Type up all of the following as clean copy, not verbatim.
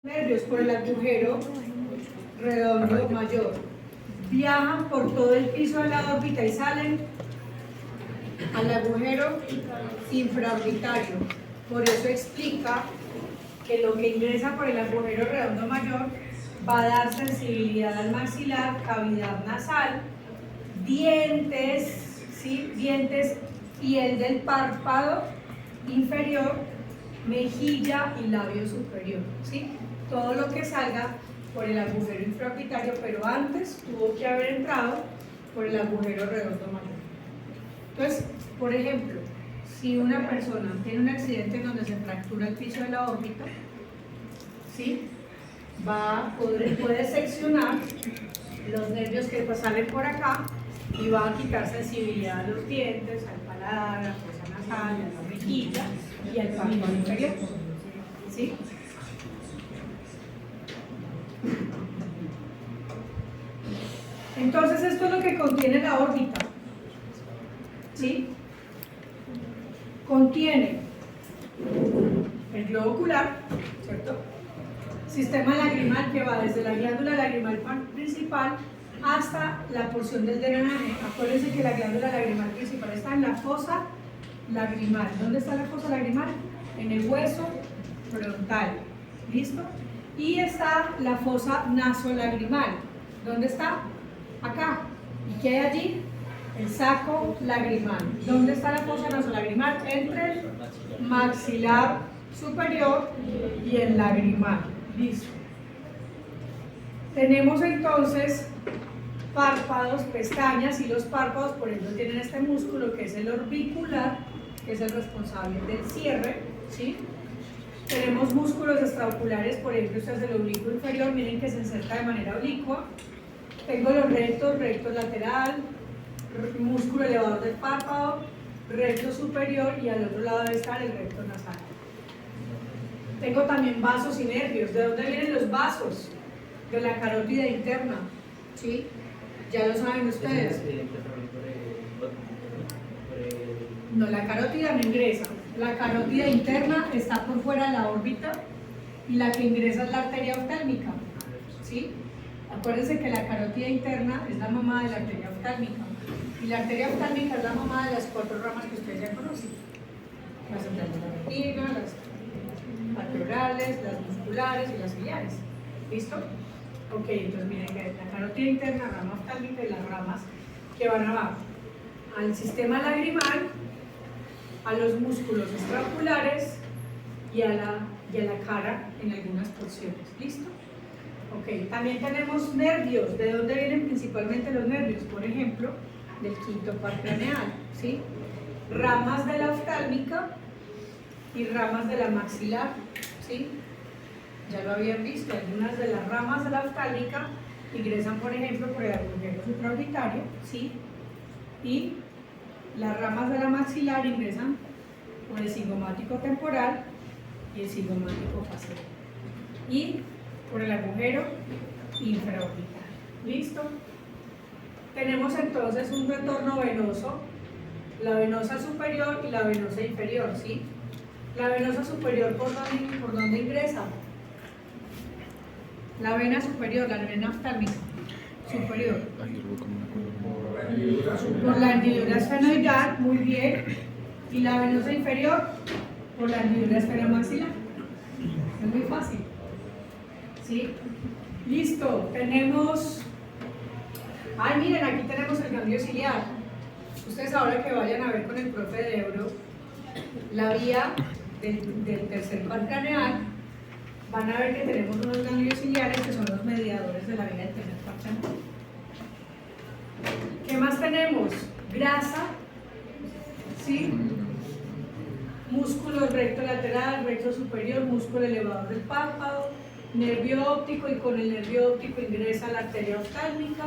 Nervios por el agujero redondo mayor. Viajan por todo el piso de la órbita y salen al agujero infraorbitario. Por eso explica que lo que ingresa por el agujero redondo mayor va a dar sensibilidad al maxilar, cavidad nasal, dientes, ¿sí? Dientes, piel del párpado inferior, mejilla y labio superior, ¿sí? Todo lo que salga por el agujero infraorbitario, pero antes tuvo que haber entrado por el agujero redondo mayor. Entonces, por ejemplo, si una persona tiene un accidente en donde se fractura el piso de la órbita, ¿sí? Puede seccionar los nervios que salen por acá y va a quitar sensibilidad a los dientes, al paladar, a la fosa nasal, a la mejilla y al párpado inferior, ¿sí? Entonces esto es lo que contiene la órbita, ¿sí? Contiene el globo ocular, ¿cierto? Sistema lagrimal que va desde la glándula lagrimal principal hasta la porción del drenaje. Acuérdense que la glándula lagrimal principal está en la fosa lagrimal. ¿Dónde está la fosa lagrimal? En el hueso frontal. ¿Listo? Y está la fosa nasolagrimal. ¿Dónde está? Acá. ¿Y qué hay allí? El saco lagrimal. ¿Dónde está la fosa nasolagrimal? Entre el maxilar superior y el lagrimal. Listo. Tenemos entonces párpados, pestañas, y los párpados por eso tienen este músculo que es el orbicular, que es el responsable del cierre, ¿sí? Tenemos músculos extraoculares, por ejemplo, este es el oblicuo inferior, miren que se inserta de manera oblicua. Tengo los rectos lateral, músculo elevador del párpado, recto superior, y al otro lado debe estar el recto nasal. Tengo también vasos y nervios. ¿De dónde vienen los vasos? De la carótida interna, ¿sí? Ya lo saben ustedes. No, la carótida no ingresa. La carótida interna está por fuera de la órbita y la que ingresa es la arteria oftálmica, ¿sí? Acuérdense que la carótida interna es la mamá de la arteria oftálmica y la arteria oftálmica es la mamá de las 4 ramas que ustedes ya conocen: las centrales de la retina, las arteriales, las musculares y las ciliares. ¿Listo? Ok, entonces miren que la carótida interna, rama oftálmica, y las ramas que van abajo al sistema lagrimal, a los músculos extraoculares y a la cara en algunas porciones. ¿Listo? Ok, también tenemos nervios. ¿De dónde vienen principalmente los nervios? Por ejemplo, del quinto par craneal, ¿sí? Ramas de la oftálmica y ramas de la maxilar, ¿sí? Ya lo habían visto, algunas de las ramas de la oftálmica ingresan, por ejemplo, por el agujero supraorbitario, ¿sí? Y las ramas de la maxilar ingresan por el cigomático temporal y el cigomático facial. Y por el agujero infraorbital. ¿Listo? Tenemos entonces un retorno venoso, la venosa superior y la venosa inferior, ¿sí? La venosa superior, ¿por dónde ingresa? La vena superior, la vena oftálmica superior. Por la hendidura esfenoidal, muy bien. Y la venosa inferior, por la hendidura esfenomaxilar. Es muy fácil. ¿Sí? Listo. Tenemos... Ay, miren, aquí tenemos el ganglio ciliar. Ustedes ahora que vayan a ver con el profe de Ebro la vía del tercer par craneal, van a ver que tenemos unos ganglios ciliares que son los mediadores de la vía del tercer par craneal. ¿Qué más tenemos? Grasa, ¿sí? Músculo recto lateral, recto superior, músculo elevador del párpado, nervio óptico, y con el nervio óptico ingresa la arteria oftálmica,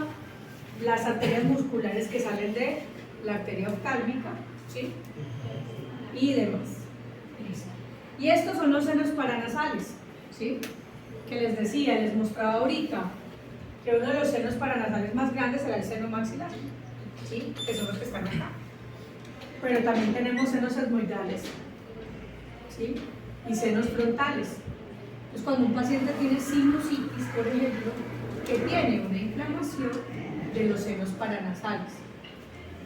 las arterias musculares que salen de la arteria oftálmica, ¿sí? Y demás. Y estos son los senos paranasales, ¿sí? Que les decía, les mostraba ahorita que uno de los senos paranasales más grandes será el seno maxilar, ¿sí? Que son los que están acá. Pero también tenemos senos esmoidales, ¿sí? Y senos frontales. Entonces, cuando un paciente tiene sinusitis, por ejemplo, que tiene una inflamación de los senos paranasales.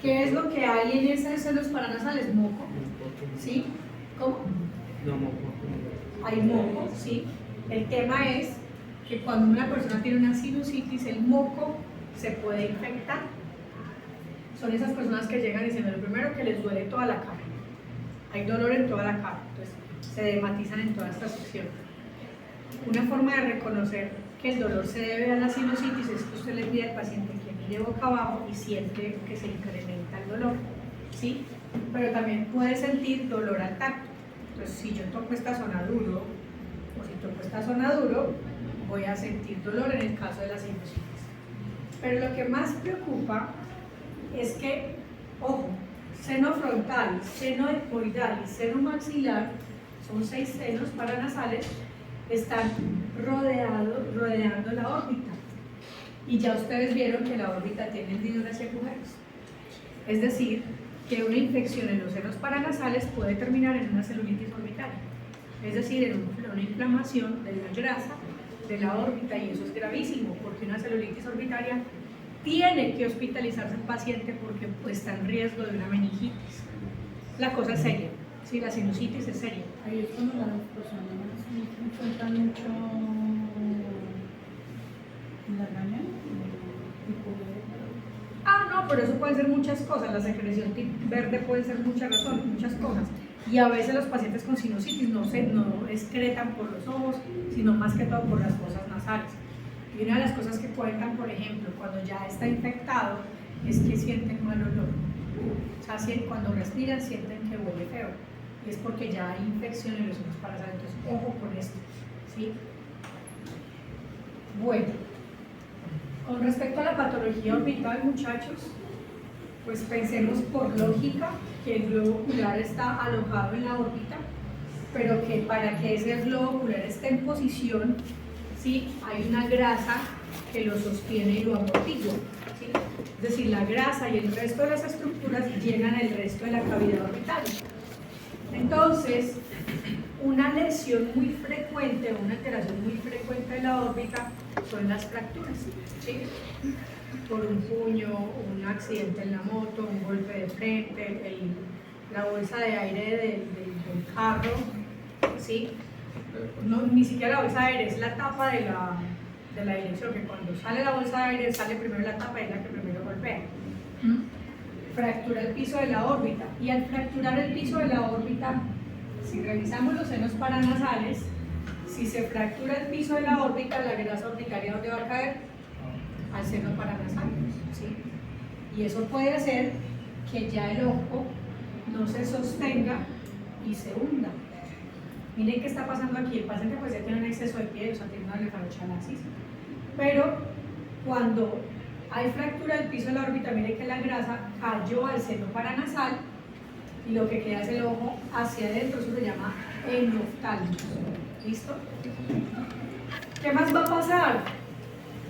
¿Qué es lo que hay en esos senos paranasales? Moco. ¿Sí? ¿Cómo? No, moco. Hay moco, ¿sí? El tema es que cuando una persona tiene una sinusitis, el moco se puede infectar. Son esas personas que llegan diciendo lo primero que les duele toda la cara. Hay dolor en toda la cara, entonces se dermatizan en toda esta sección. Una forma de reconocer que el dolor se debe a la sinusitis es que usted le pide al paciente que mire boca abajo y siente que se incrementa el dolor, ¿sí? Pero también puede sentir dolor al tacto. Entonces, si yo toco esta zona duro, o si toco esta zona duro, voy a sentir dolor en el caso de la sinusitis. Pero lo que más preocupa es que, ojo, seno frontal, seno etmoidal y seno maxilar, son 6 senos paranasales, están rodeando la órbita. Y ya ustedes vieron que la órbita tiene hendiduras y agujeros. Es decir, que una infección en los senos paranasales puede terminar en una celulitis orbitaria. Es decir, en una inflamación de la grasa de la órbita, y eso es gravísimo, porque una celulitis orbitaria tiene que hospitalizarse el paciente porque pues, está en riesgo de una meningitis. La cosa es seria, sí, la sinusitis es seria. Ahí es cuando las personas encuentran mucho lagaña, No, pero eso puede ser muchas cosas. La secreción verde puede ser muchas cosas. Y a veces los pacientes con sinusitis no excretan por los ojos, sino más que todo por las fosas nasales. Y una de las cosas que cuentan, por ejemplo, cuando ya está infectado, es que sienten mal olor. O sea, cuando respiran sienten que huele feo. Y es porque ya hay infección en los senos paranasales. Entonces, ojo con esto, ¿sí? Bueno, con respecto a la patología orbital, muchachos, pues pensemos por lógica que el globo ocular está alojado en la órbita, pero que para que ese globo ocular esté en posición, ¿sí? Hay una grasa que lo sostiene y lo amortigua, ¿sí? Es decir, la grasa y el resto de las estructuras llenan el resto de la cavidad orbital. Entonces, una lesión muy frecuente, una alteración muy frecuente de la órbita son las fracturas, ¿sí? Por un puño, un accidente en la moto, un golpe de frente, la bolsa de aire del carro, ¿sí? No, ni siquiera la bolsa de aire, es la tapa de la dirección, que cuando sale la bolsa de aire sale primero la tapa y es la que primero golpea. Fractura el piso de la órbita, y al fracturar el piso de la órbita, si revisamos los senos paranasales, si se fractura el piso de la órbita, la grasa orbitaria ¿dónde va a caer? Al seno paranasal, ¿sí? Y eso puede hacer que ya el ojo no se sostenga y se hunda. Miren qué está pasando aquí. El paciente pues ya tiene un exceso de piel, o sea, tiene una blefarochalasis, pero cuando hay fractura del piso de la órbita, miren que la grasa cayó al seno paranasal y lo que queda es el ojo hacia adentro, eso se llama enoftalmos. ¿Listo? ¿Qué más va a pasar?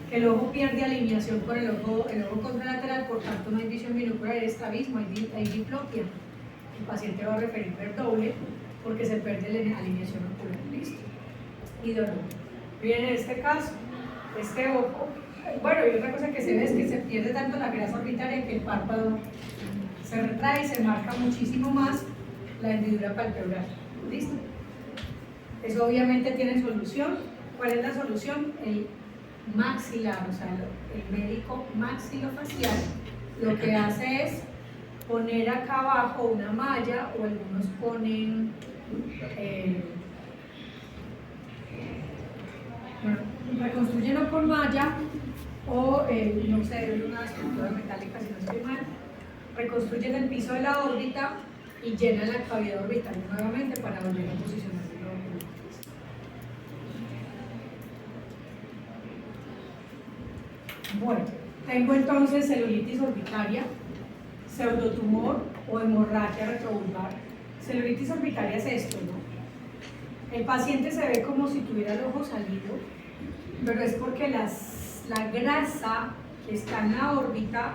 Que el ojo pierde alineación con el ojo contralateral, por tanto no hay visión binocular, hay estrabismo, hay diplopia. El paciente va a referir ver doble porque se pierde la alineación ocular. ¿Listo? Y dolor. Bien, en este caso, este ojo, bueno, y otra cosa que se ve es que se pierde tanto la grasa orbitaria que el párpado se retrae y se marca muchísimo más la hendidura palpebral. ¿Listo? Eso obviamente tiene solución. ¿Cuál es la solución? El maxilar, o sea, el médico maxilofacial lo que hace es poner acá abajo una malla, o algunos ponen reconstruyenlo con malla, o no sé, una estructura metálica, si no estoy mal, reconstruyen el piso de la órbita y llenan la cavidad orbital nuevamente para volver a posicionar el globo ocular. Bueno, tengo entonces celulitis orbitaria, pseudotumor o hemorragia retrovulvar. Celulitis orbitaria es esto, ¿no? El paciente se ve como si tuviera el ojo salido, pero es porque la grasa que está en la órbita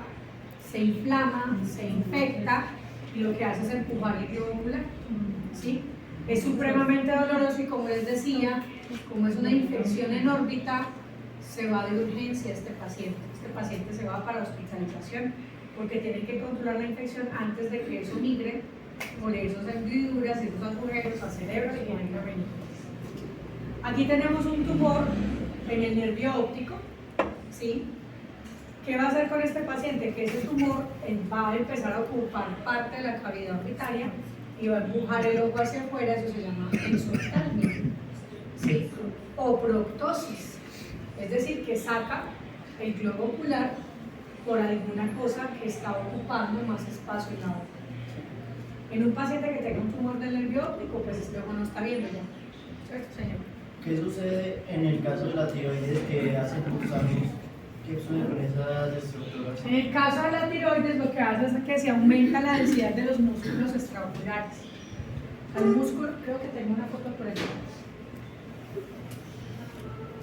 se inflama, se infecta y lo que hace es empujar el globo ocular, ¿sí? Es supremamente doloroso y, como les decía, Como es una infección en órbita, se va de urgencia este paciente. Este paciente se va para hospitalización porque tiene que controlar la infección antes de que eso migre por esas hendiduras, esos agujeros al cerebro y genere una meningitis. Aquí tenemos un tumor en el nervio óptico, ¿sí? ¿Qué va a hacer con este paciente? Que ese tumor va a empezar a ocupar parte de la cavidad orbitaria y va a empujar el ojo hacia afuera, eso se llama exoftalmia, ¿sí? O proptosis, es decir, que saca el globo ocular por alguna cosa que está ocupando más espacio en la boca. En un paciente que tenga un tumor del nervio óptico, pues este ojo no está viendo ya. ¿Cierto, señor? ¿Qué sucede en el caso de la tiroides que hace muchos años? ¿Qué sucede con esas estructuras? En el caso de la tiroides, lo que hace es que se aumenta la densidad de los músculos extraoculares. El músculo, creo que tengo una foto por aquí.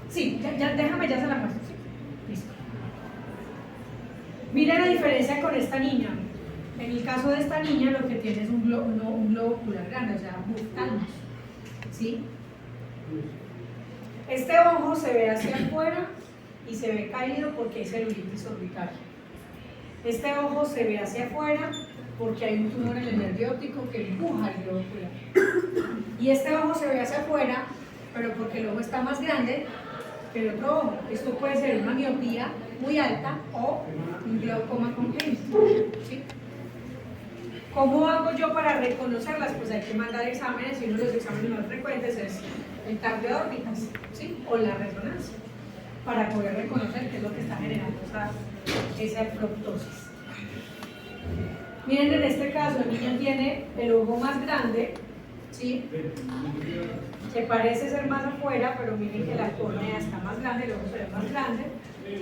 Sí, déjame, ya se la muestro. Sí. Listo. Mira la diferencia con esta niña. En el caso de esta niña, lo que tiene es un globo ocular grande, o sea, oftalmos. ¿Sí? Este ojo se ve hacia afuera y se ve caído porque hay celulitis orbital. Este ojo se ve hacia afuera porque hay un tumor en el nervio óptico que empuja el globo ocular. Y este ojo se ve hacia afuera, pero porque el ojo está más grande que el otro ojo. Esto puede ser una miopía muy alta o un glaucoma congénito. ¿Sí? ¿Cómo hago yo para reconocerlas? Pues hay que mandar exámenes y uno de los exámenes más frecuentes es el TAC de órbitas, ¿sí? O la resonancia, para poder reconocer qué es lo que está generando esa proptosis. Miren, en este caso el niño tiene el ojo más grande, ¿sí? Que parece ser más afuera, pero miren que la córnea está más grande, el ojo se ve más grande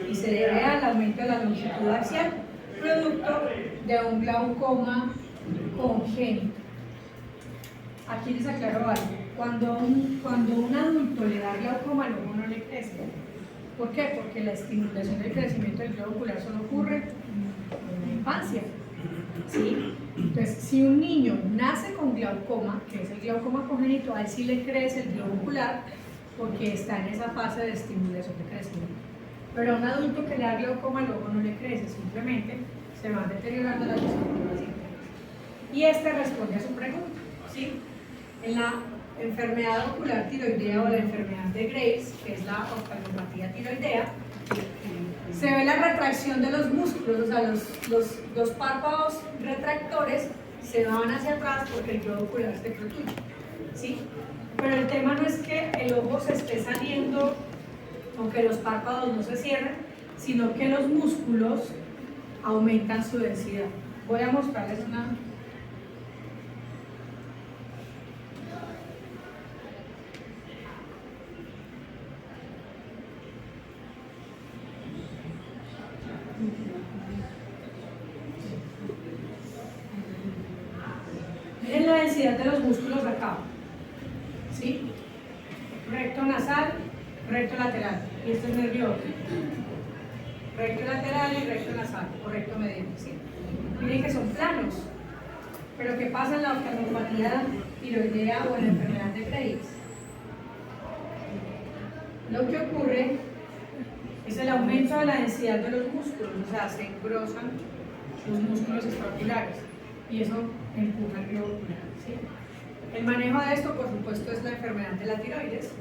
y se debe al aumento de la longitud axial, producto de un glaucoma congénito. Aquí les aclaro algo. Cuando un adulto le da glaucoma, el ojo no le crece. ¿Por qué? Porque la estimulación del crecimiento del globo ocular solo ocurre en la infancia. ¿Sí? Entonces, si un niño nace con glaucoma, que es el glaucoma congénito, a él sí le crece el globo ocular porque está en esa fase de estimulación de crecimiento. Pero a un adulto que le da glaucoma, el ojo no le crece, simplemente se van deteriorando las estructuras internas. Y este responde a su pregunta, ¿sí? En la enfermedad ocular tiroidea o la enfermedad de Graves, que es la oftalmopatía tiroidea, se ve la retracción de los músculos, o sea, los párpados retractores se van hacia atrás porque el globo ocular se protruye, ¿sí? Pero el tema no es que el ojo se esté saliendo o que los párpados no se cierren, sino que los músculos aumentan su densidad. Voy a mostrarles una. Miren la densidad de los músculos acá, ¿sí? Recto nasal, recto lateral, y este es nervio óptico. Recto lateral y recto nasal, o recto mediano, ¿sí? Miren que son planos, pero ¿qué pasa en la oftalmopatía tiroidea o en la enfermedad de Graves? Lo que ocurre es el aumento de la densidad de los músculos, o sea, se engrosan los músculos extraoculares y eso empuja el globo ocular, ¿sí? El manejo de esto, por supuesto, es la enfermedad de la tiroides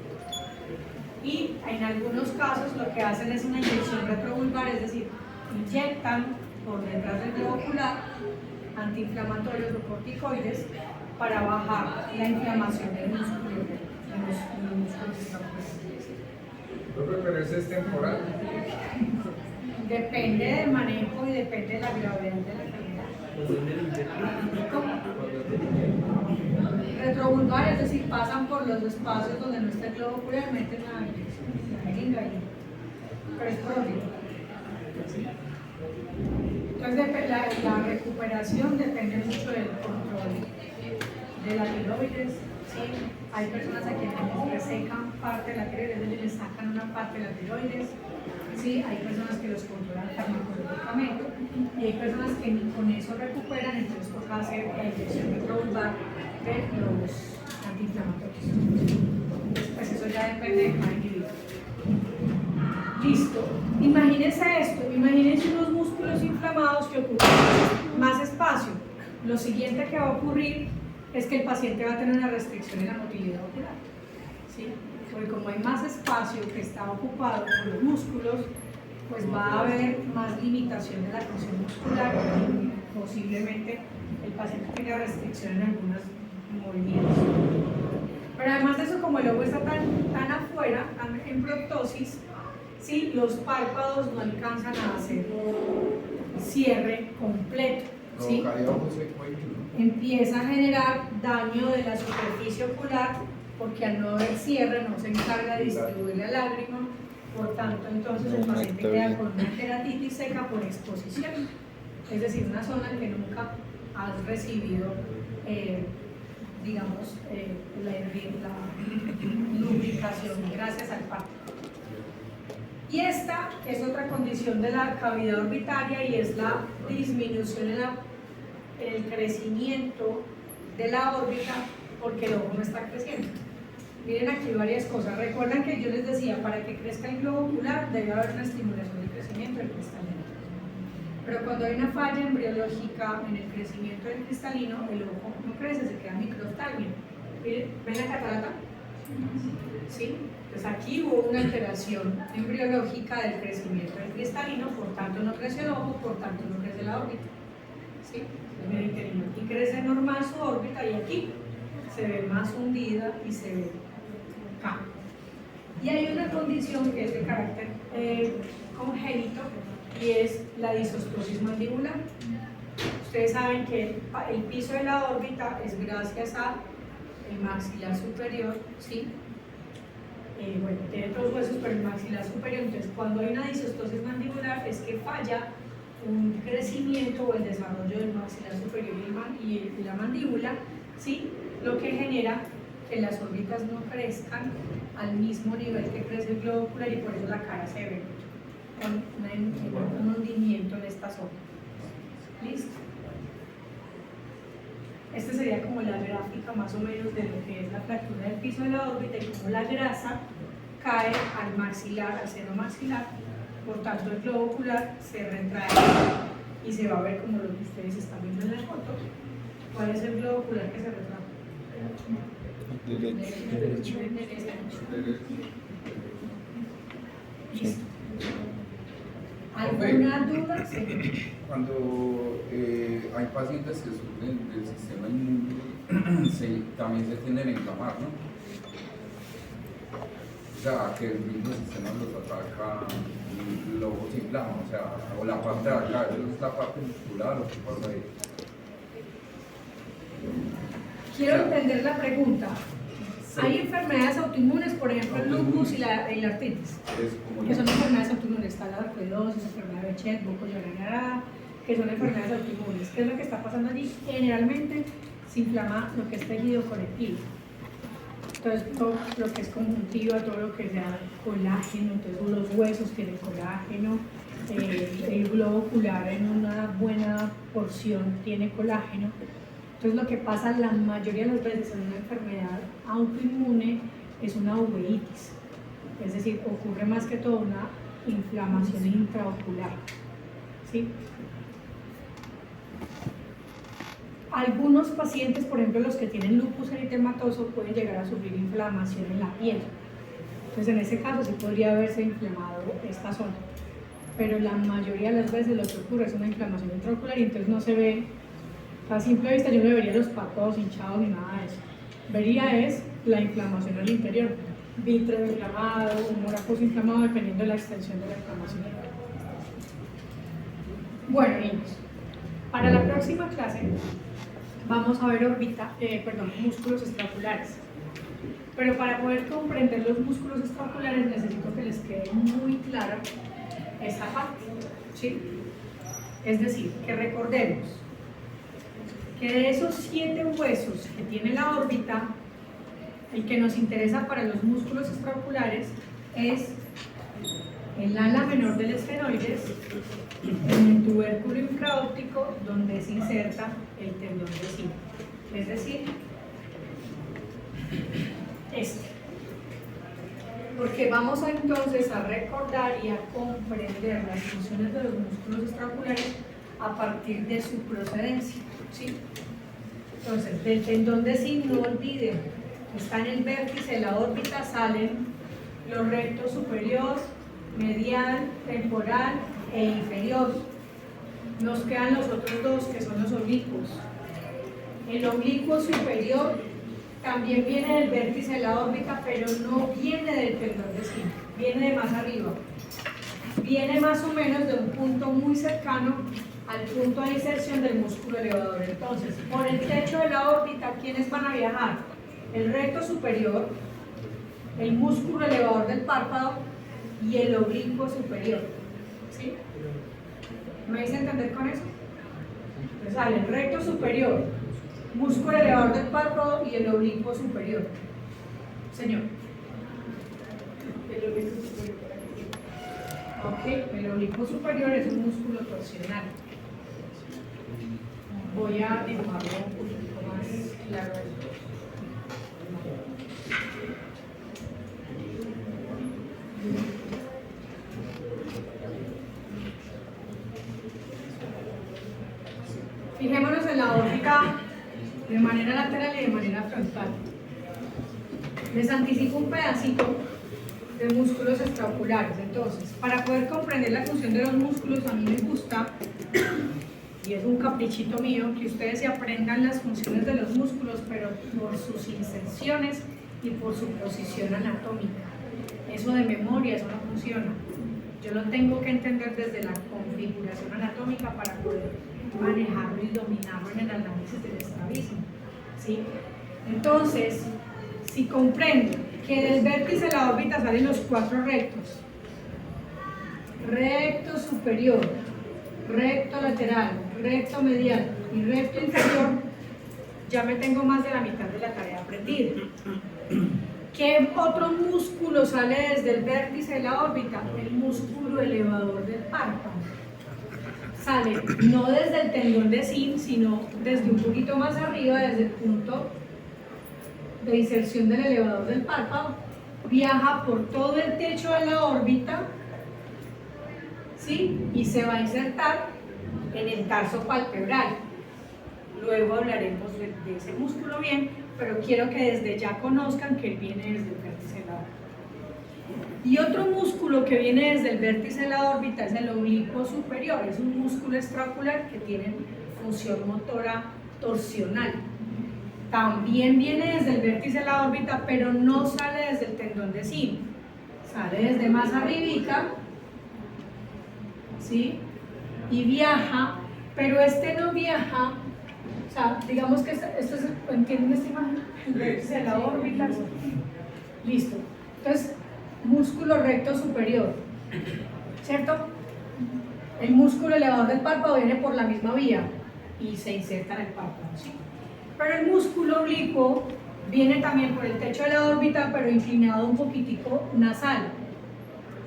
y en algunos casos lo que hacen es una inyección retrovulvar, es decir, inyectan por detrás del globo ocular antiinflamatorios o corticoides para bajar la inflamación del músculo, de los músculos extraoculares. Pero ese es temporal. Depende del manejo y depende de la gravedad de la enfermedad. Retrovulvar, es decir, pasan por los espacios donde no está el globo ocular, meten la jeringa ahí. Pero es por horrible. Entonces, la recuperación depende mucho del control de la tiroides. ¿Sí? Hay personas a quienes les resecan parte de la tiroides, es decir, les sacan una parte de la tiroides. ¿Sí? Hay personas que los controlan farmacológicamente y hay personas que ni con eso recuperan, entonces toca hacer la inyección retrovulvar de los antiinflamatorios. Pues eso eso ya depende de cada individuo. Listo. Imagínense esto, imagínense unos músculos inflamados que ocupan más espacio. Lo siguiente que va a ocurrir es que el paciente va a tener una restricción en la motilidad ocular. ¿Sí? Porque como hay más espacio que está ocupado por los músculos, pues va a haber más limitación de la función muscular y posiblemente el paciente tenga restricción en algunos movimientos. Pero además de eso, como el ojo está tan afuera, en proptosis, ¿sí? Los párpados no alcanzan a hacer cierre completo. ¿Sí? Provocaría ojo seco ahí, ¿no? Empieza a generar daño de la superficie ocular porque al no haber cierre no se encarga de distribuir la lágrima, por tanto entonces el paciente queda con una queratitis seca por exposición, es decir, una zona en que nunca has recibido digamos la lubricación gracias al párpado. Y esta es otra condición de la cavidad orbitaria y es la disminución en el crecimiento de la órbita porque el ojo no está creciendo. Miren aquí varias cosas. Recuerdan que yo les decía, para que crezca el globo ocular debe haber una estimulación del crecimiento del cristalino. Pero cuando hay una falla embriológica en el crecimiento del cristalino, el ojo no crece, se queda microftalmio. Miren, ¿ven la catarata? ¿Sí? Entonces aquí hubo una alteración embriológica del crecimiento del cristalino, por tanto no crece el ojo, por tanto no crece la órbita. ¿Sí? Miren que aquí crece normal su órbita y aquí se ve más hundida y se ve acá. Y hay una condición que es de carácter congénito y es la disostosis mandibular. Ustedes saben que el piso de la órbita es gracias al maxilar superior, ¿sí? Bueno, tiene otros huesos, pero el maxilar superior. Entonces, cuando hay una disostosis mandibular es que falla un crecimiento o el desarrollo del maxilar superior y la mandíbula, ¿sí? Lo que genera que las órbitas no crezcan al mismo nivel que crece el globo ocular y por eso la cara se ve con un hundimiento en esta zona. ¿Listo? Esta sería como la gráfica más o menos de lo que es la fractura del piso de la órbita y cómo la grasa cae al maxilar, al seno maxilar, por tanto el globo ocular se retrae y se va a ver como lo que ustedes están viendo en la foto. ¿Cuál es el globo ocular que se retrae? Derecho. Listo. ¿Alguna duda? Sí. Cuando hay pacientes que sufren del sistema inmune, también se tienden a inflamar, ¿no? O sea, que el mismo sistema los ataca y los ojos se inflaman, o sea, o la parte de acá, eso es la parte muscular, o qué pasa ahí. Quiero entender la pregunta. Hay enfermedades autoinmunes, por ejemplo el lupus y la artritis, que son enfermedades autoinmunes. Está la sarcoidosis, enfermedad de Behçet, Burko-Yamanara, que son enfermedades autoinmunes. ¿Qué es lo que está pasando allí? Generalmente se inflama lo que es tejido conectivo. Entonces, todo lo que es conjuntiva, todo lo que sea colágeno, entonces los huesos tienen colágeno, el globo ocular en una buena porción tiene colágeno. Entonces lo que pasa la mayoría de las veces en una enfermedad autoinmune es una uveitis, es decir, ocurre más que todo una inflamación intraocular, ¿sí? Algunos pacientes, por ejemplo los que tienen lupus eritematoso, pueden llegar a sufrir inflamación en la piel. Entonces en ese caso sí podría haberse inflamado esta zona, pero la mayoría de las veces lo que ocurre es una inflamación intraocular y entonces no se ve. A simple vista yo no vería los párpados hinchados ni nada de eso. Vería es la inflamación al interior, vítreo inflamado, humor acuoso inflamado, dependiendo de la extensión de la inflamación. Bueno, niños, para la próxima clase vamos a ver músculos extraoculares. Pero para poder comprender los músculos extraoculares necesito que les quede muy clara esta parte, ¿sí? Es decir, que recordemos que de esos 7 huesos que tiene la órbita, el que nos interesa para los músculos extraoculares es el ala menor del esfenoides, el tubérculo infraóptico donde se inserta el tendón de cinta, es decir, este. porque vamos entonces a recordar y a comprender las funciones de los músculos extraoculares a partir de su procedencia, ¿sí? Entonces, del tendón de Sim, no olviden, está en el vértice de la órbita, salen los rectos superior, medial, temporal e inferior. Nos quedan los otros dos, que son los oblicuos. El oblicuo superior también viene del vértice de la órbita, pero no viene del tendón de Sim, viene de más arriba. Viene más o menos de un punto muy cercano al punto de inserción del músculo elevador. Entonces, por el techo de la órbita, ¿quiénes van a viajar? El recto superior, el músculo elevador del párpado y el oblicuo superior. ¿Sí? ¿Me hice entender con eso? Entonces sale el recto superior, músculo elevador del párpado y el oblicuo superior. Señor. El oblicuo superior por aquí. Ok, el oblicuo superior es un músculo torsional. Voy a dibujarlo un poquito más claro. Fijémonos en la órbita de manera lateral y de manera frontal. Les anticipo un pedacito de músculos extraoculares. Entonces, para poder comprender la función de los músculos, a mí me gusta, y es un caprichito mío, que ustedes se aprendan las funciones de los músculos, pero por sus inserciones y por su posición anatómica. Eso de memoria, eso no funciona. Yo lo tengo que entender desde la configuración anatómica para poder manejarlo y dominarlo en el análisis del estrabismo, ¿sí? Entonces, si comprendo que del vértice de la órbita salen los cuatro rectos, recto superior, recto lateral, recto medial y recto inferior, ya me tengo más de la mitad de la tarea aprendida. ¿Qué otro músculo sale desde el vértice de la órbita? El músculo elevador del párpado. Sale no desde el tendón de Sim, sino desde un poquito más arriba, desde el punto de inserción del elevador del párpado, viaja por todo el techo de la órbita, ¿sí? Y se va a insertar en el tarso palpebral. Luego hablaremos de ese músculo bien, pero quiero que desde ya conozcan que él viene desde el vértice de la órbita. Y otro músculo que viene desde el vértice de la órbita es el oblicuo superior, es un músculo extraocular que tiene función motora torsional. También viene desde el vértice de la órbita, pero no sale desde el tendón de Sim, sale desde más arribita, ¿sí? Y viaja, pero este no viaja, o sea, digamos que esto es, ¿entienden esta imagen? El vértice de la órbita, listo. Entonces, músculo recto superior, ¿cierto? El músculo elevador del párpado viene por la misma vía y se inserta en el párpado, ¿sí? Pero el músculo oblicuo viene también por el techo de la órbita, pero inclinado un poquitico nasal,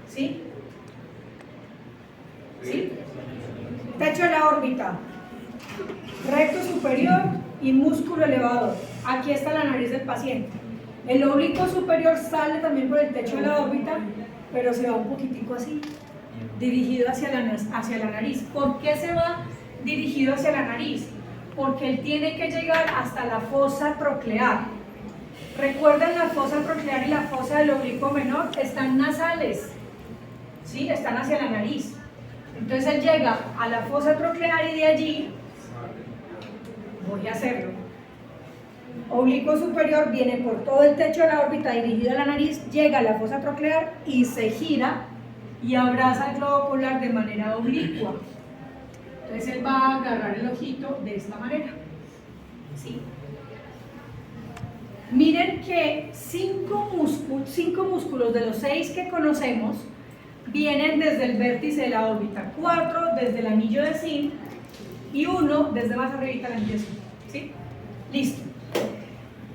¿sí? ¿Sí? Techo de la órbita, recto superior y músculo elevador. Aquí está la nariz del paciente. El oblicuo superior sale también por el techo de la órbita, pero se va un poquitico así, dirigido hacia la nariz. ¿Por qué se va dirigido hacia la nariz? Porque él tiene que llegar hasta la fosa troclear. Recuerden, la fosa troclear y la fosa del oblicuo menor están nasales, ¿sí? Están hacia la nariz. Entonces él llega a la fosa troclear y de allí, voy a hacerlo. Oblicuo superior viene por todo el techo de la órbita dirigido a la nariz, llega a la fosa troclear y se gira y abraza el globo ocular de manera oblicua. Entonces él va a agarrar el ojito de esta manera, ¿sí? Miren que cinco músculos de los 6 que conocemos vienen desde el vértice de la órbita, 4 desde el anillo de Sim y 1 desde más arriba del anillo de Sim, ¿sí? Listo.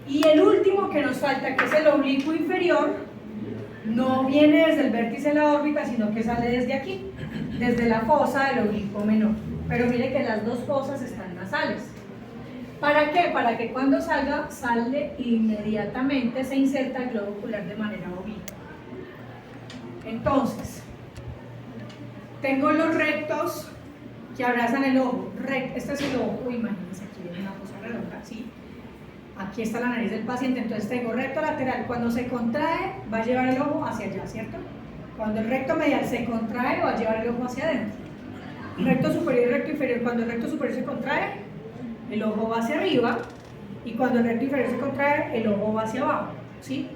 Y el último que nos falta, que es el oblicuo inferior, no viene desde el vértice de la órbita, sino que sale desde aquí, desde la fosa del oblicuo menor. Pero mire que las dos fosas están nasales. ¿Para qué? Para que cuando salga, sale inmediatamente, se inserta el globo ocular de manera oblicua. Entonces, tengo los rectos que abrazan el ojo. Este es el ojo, imagínense aquí es una cosa redonda, ¿sí? Aquí está la nariz del paciente, entonces tengo recto lateral. Cuando se contrae, va a llevar el ojo hacia allá, ¿cierto? Cuando el recto medial se contrae, va a llevar el ojo hacia adentro. Recto superior y recto inferior. Cuando el recto superior se contrae, el ojo va hacia arriba. Y cuando el recto inferior se contrae, el ojo va hacia abajo, ¿sí?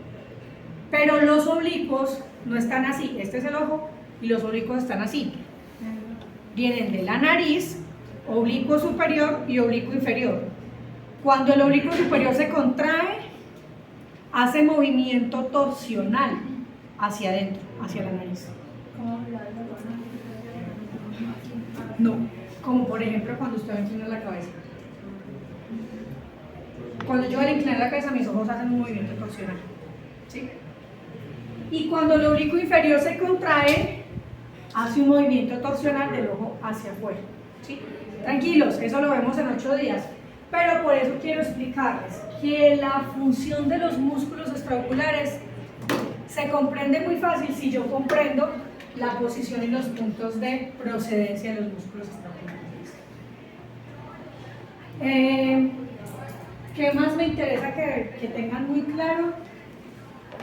Pero los oblicuos no están así. Este es el ojo y los oblicuos están así. Vienen de la nariz, oblicuo superior y oblicuo inferior. Cuando el oblicuo superior se contrae, hace movimiento torsional hacia adentro, hacia la nariz. No, como por ejemplo cuando usted inclina la cabeza. Cuando yo al inclinar la cabeza, mis ojos hacen un movimiento torsional, ¿sí? Y cuando el oblicuo inferior se contrae, hace un movimiento torsional del ojo hacia afuera, ¿sí? Tranquilos, eso lo vemos en 8 días. Pero por eso quiero explicarles que la función de los músculos extraoculares se comprende muy fácil si yo comprendo la posición y los puntos de procedencia de los músculos extraoculares. ¿Qué más me interesa que tengan muy claro?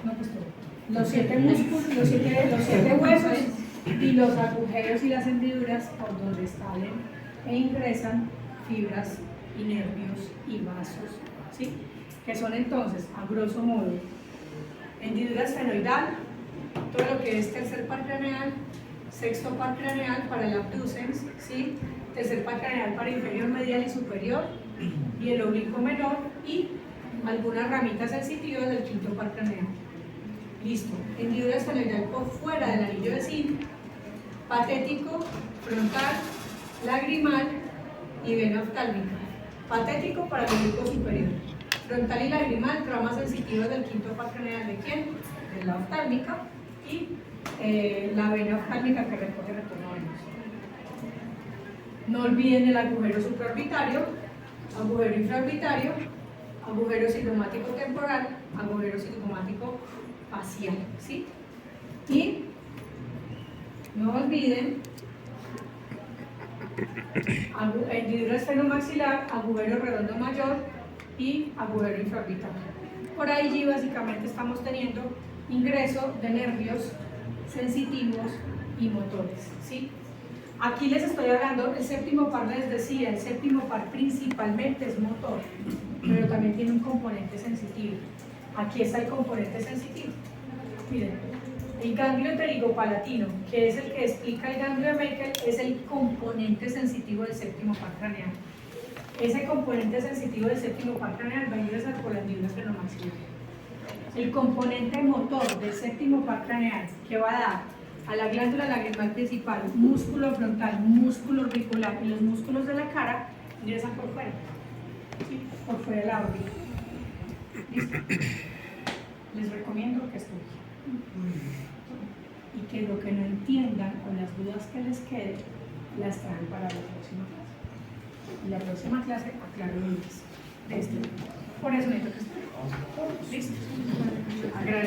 No, pues todo. Los 7 músculos, los 7 huesos y los agujeros y las hendiduras por donde salen e ingresan fibras y nervios y vasos, ¿sí? Que son entonces, a grosso modo, hendidura esfenoidal, todo lo que es tercer par craneal, sexto par craneal para el abducens, ¿sí? Tercer par craneal para inferior, medial y superior, y el oblicuo menor, y algunas ramitas sensitivas del quinto par craneal. Listo. Hendidura esfenoidal por fuera del anillo de zinc, patético, frontal, lagrimal y vena oftálmica. Patético para el oblicuo superior. Frontal y lagrimal, ramas sensitivas del quinto par craneal de quién? De la oftálmica, y la vena oftálmica que recoge retorno venoso. No olviden el agujero supraorbitario, agujero infraorbitario, agujero cigomático temporal, agujero cigomático facial, ¿sí? Y no olviden hendidura esfenomaxilar, agujero redondo mayor y agujero infraorbital. Por allí básicamente estamos teniendo ingreso de nervios sensitivos y motores, ¿sí? Aquí les estoy hablando, el séptimo par les decía, el séptimo par principalmente es motor, pero también tiene un componente sensitivo. Aquí está el componente sensitivo. Miren, el ganglio pterigopalatino, que es el que explica el ganglio de Meckel, es el componente sensitivo del séptimo par craneal. Ese componente sensitivo del séptimo par craneal va a ingresar por la hendidura esfenomaxilar. El componente motor del séptimo par craneal, que va a dar a la glándula lagrimal principal, músculo frontal, músculo orbicular y los músculos de la cara, ingresan por fuera, ¿sí? Por fuera de la órbita. ¿Listo? Les recomiendo que estudien. Y que lo que no entiendan o las dudas que les queden, las traen para la próxima clase. Y la próxima clase aclaro dudas de este. Por eso necesito que estudien. ¿Listo? Agradezco.